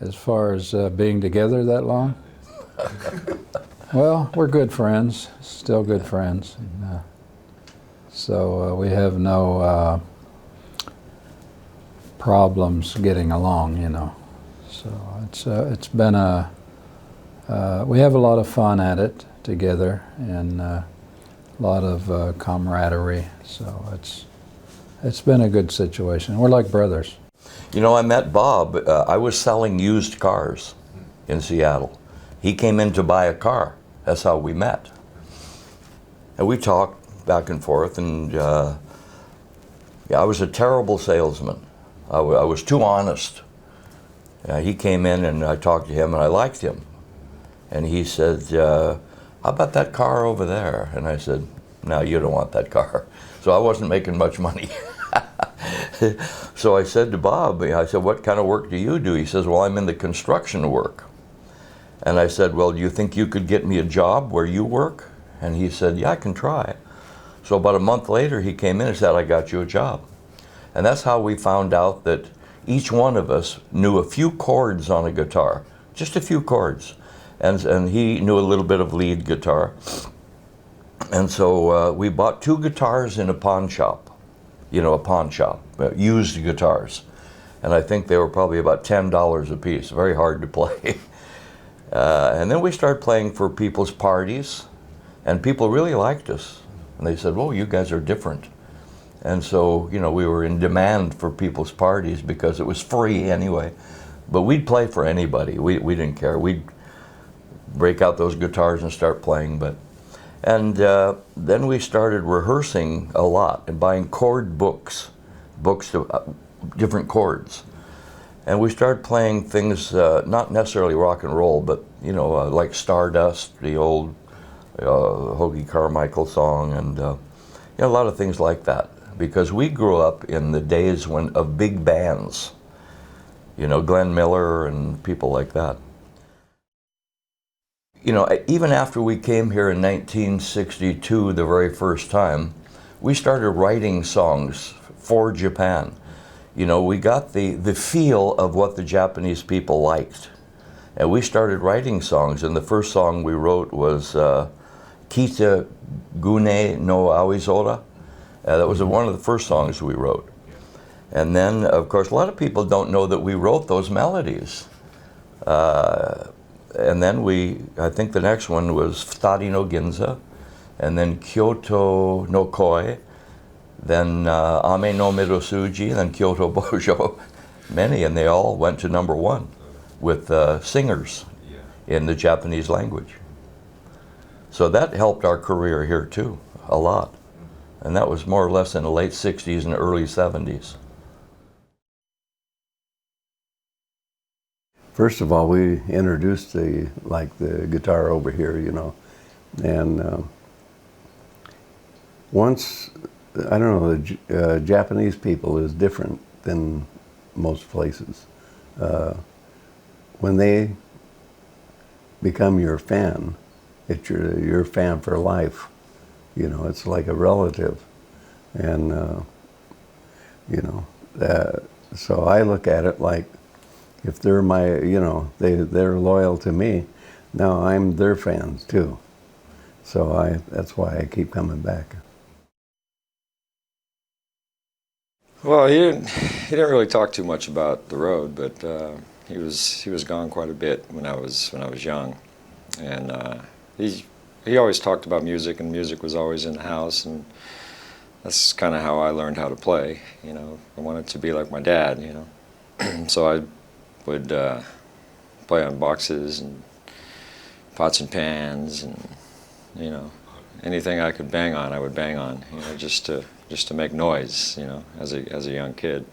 As far as being together that long? Well, we're good friends, still good friends. And, so we have no problems getting along, you know. So it's been we have a lot of fun at it together, and a lot of camaraderie. So it's been a good situation. We're like brothers. You know, I met Bob. I was selling used cars in Seattle. He came in to buy a car. That's how we met. And we talked back and forth, and yeah, I was a terrible salesman. I was too honest. He came in and I talked to him and I liked him. And he said, how about that car over there? And I said, no, you don't want that car. So I wasn't making much money. So I said to Bob, I said, what kind of work do you do? He says, well, I'm in the construction work. And I said, well, do you think you could get me a job where you work? And he said, yeah, I can try. So about a month later, he came in and said, I got you a job. And that's how we found out that each one of us knew a few chords on a guitar, just a few chords. And he knew a little bit of lead guitar. And so we bought 2 guitars in a pawn shop. You know, a pawn shop, used guitars. And I think they were probably about $10 a piece, very hard to play. And then we started playing for people's parties, and people really liked us. And they said, well, you guys are different. And so, you know, we were in demand for people's parties because it was free anyway. But we'd play for anybody. We didn't care. We'd break out those guitars and start playing. And then we started rehearsing a lot and buying chord books to different chords. And we started playing things, not necessarily rock and roll, but, you know, like Stardust, the old Hoagy Carmichael song, and you know, a lot of things like that. Because we grew up in the days of big bands, you know, Glenn Miller and people like that. You know, even after we came here in 1962, the very first time, we started writing songs for Japan. You know, we got the feel of what the Japanese people liked. And we started writing songs, and the first song we wrote was Kita Gune no Aoizora. That was one of the first songs we wrote. And then, of course, a lot of people don't know that we wrote those melodies. And then I think the next one was Futari no Ginza, and then Kyoto no Koi, then Ame no Mirosuji, then Kyoto Bojo, many, and they all went to #1 with singers in the Japanese language. So that helped our career here too, a lot. And that was more or less in the late 60s and early 70s. First of all, we introduced the guitar over here, you know, and once, I don't know, the Japanese people is different than most places. When they become your fan, it's your fan for life. You know, it's like a relative, and you know, so I look at it like, if they're my, you know, they're loyal to me, now I'm their fans too. So that's why I keep coming back. Well, he didn't really talk too much about the road, but he was gone quite a bit when I was young, and he always talked about music, and music was always in the house, and that's kind of how I learned how to play. You know, I wanted to be like my dad, you know, so I would play on boxes and pots and pans, and you know, anything I could bang on, I would bang on, you know, just to make noise, you know, as a young kid.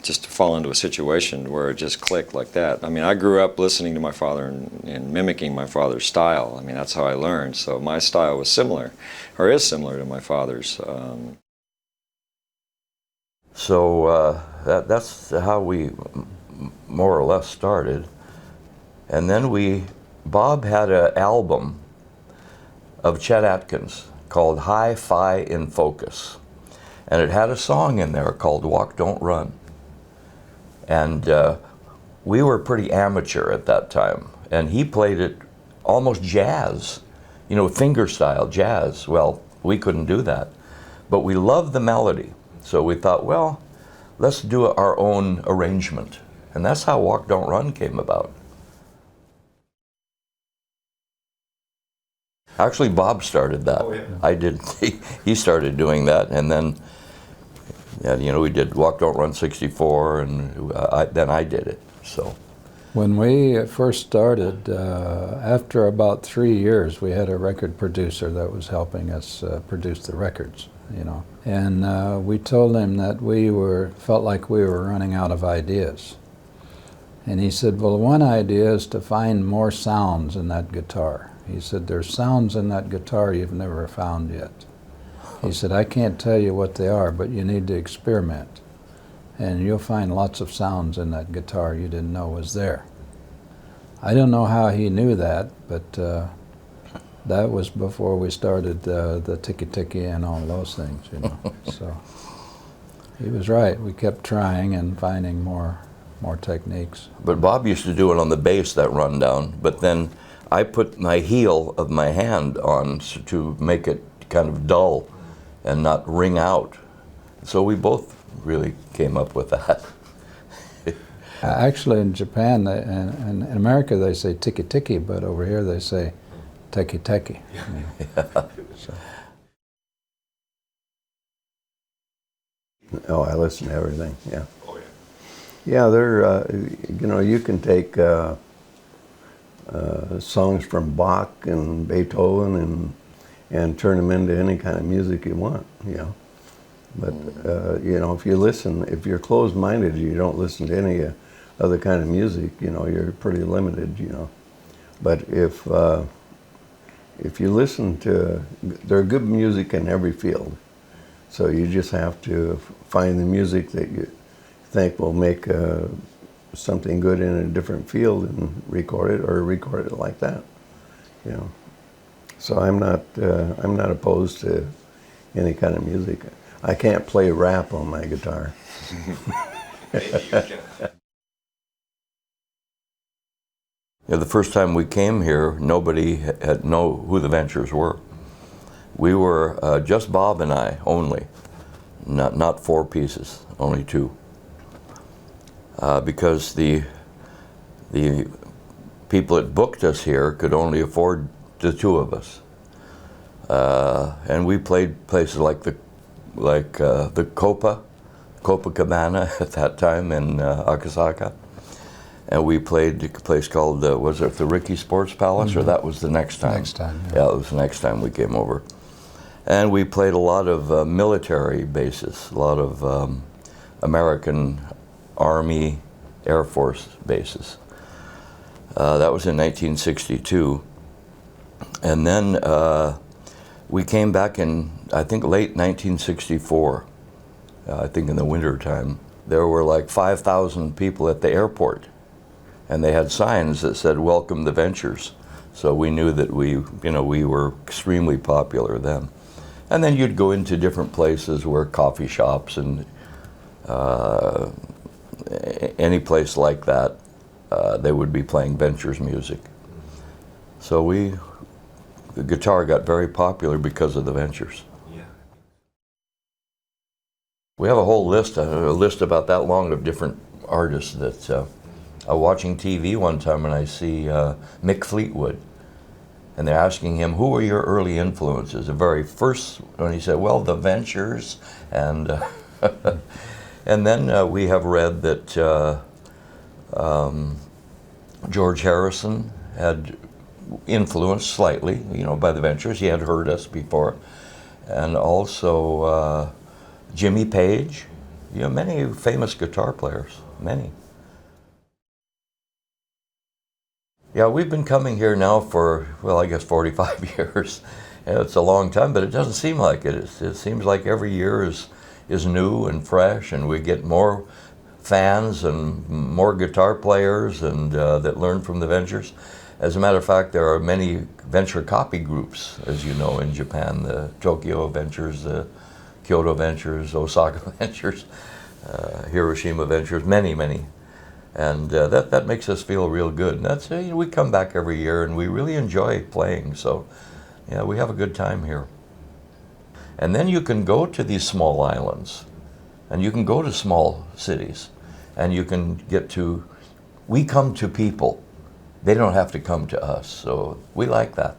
Just to fall into a situation where it just clicked like that. I mean, I grew up listening to my father and mimicking my father's style. I mean, that's how I learned. So my style was similar, or is similar to my father's. So that's how we more or less started. And then Bob had an album of Chet Atkins called Hi-Fi in Focus. And it had a song in there called Walk, Don't Run. And we were pretty amateur at that time, and he played it almost jazz, you know, finger style jazz. Well, we couldn't do that, but we loved the melody. So we thought, well, let's do our own arrangement. And that's how Walk Don't Run came about. Actually, Bob started that. Oh, yeah. I did. He started doing that, and then, yeah, you know, we did Walk Don't Run '64, and then I did it. So. When we first started, after about 3 years, we had a record producer that was helping us produce the records, you know. And we told him that we felt like we were running out of ideas. And he said, well, one idea is to find more sounds in that guitar. He said, there's sounds in that guitar you've never found yet. He said, I can't tell you what they are, but you need to experiment. And you'll find lots of sounds in that guitar you didn't know was there. I don't know how he knew that, but that was before we started the tiki-tiki and all those things, you know. So he was right. We kept trying and finding more techniques. But Bob used to do it on the bass, that rundown, but then I put my heel of my hand on to make it kind of dull and not ring out. So we both really came up with that. Actually, in Japan and in America, they say tiki-tiki, but over here they say teki-teki. Yeah. So. Oh, I listen to everything, yeah. Oh, yeah. Yeah, they're, you know, you can take songs from Bach and Beethoven and turn them into any kind of music you want, you know. But, you know, if you're closed-minded, you don't listen to any other kind of music, you know, you're pretty limited, you know. But if you listen to, there's good music in every field. So you just have to find the music that you think will make something good in a different field and record it like that, you know. So I'm not opposed to any kind of music. I can't play rap on my guitar. Maybe you can. Yeah, the first time we came here, nobody had know who the Ventures were. We were just Bob and I only, not four pieces, only two. Because the people that booked us here could only afford the two of us, and we played places like the Copacabana at that time in Akasaka, and we played a place called was it the Ricky Sports Palace, or that was the next time? Next time, yeah. Yeah, it was the next time we came over, and we played a lot of military bases, a lot of American Army, Air Force bases. That was in 1962. And then we came back in, I think, late 1964. I think in the winter time. There were like 5,000 people at the airport. And they had signs that said, "Welcome the Ventures." So we knew that we were extremely popular then. And then you'd go into different places where coffee shops and any place like that, they would be playing Ventures music. So the guitar got very popular because of the Ventures. Yeah. We have a whole list, a list about that long of different artists that I was watching TV one time and I see Mick Fleetwood. And they're asking him, who were your early influences? The very first one, he said, well, the Ventures. And and then we have read that George Harrison had influenced slightly, by the Ventures. He had heard us before. And also Jimmy Page, many famous guitar players, many. Yeah, we've been coming here now for, well, I guess 45 years. It's a long time, but it doesn't seem like it. It seems like every year is new and fresh, and we get more fans and more guitar players and that learn from the Ventures. As a matter of fact, there are many Venture copy groups, as you know, in Japan. The Tokyo Ventures, the Kyoto Ventures, Osaka Ventures, Hiroshima Ventures, many, many. And that makes us feel real good. And that's, we come back every year and we really enjoy playing. So, yeah, we have a good time here. And then you can go to these small islands, and you can go to small cities, and you can get to, we come to people. They don't have to come to us. So we like that.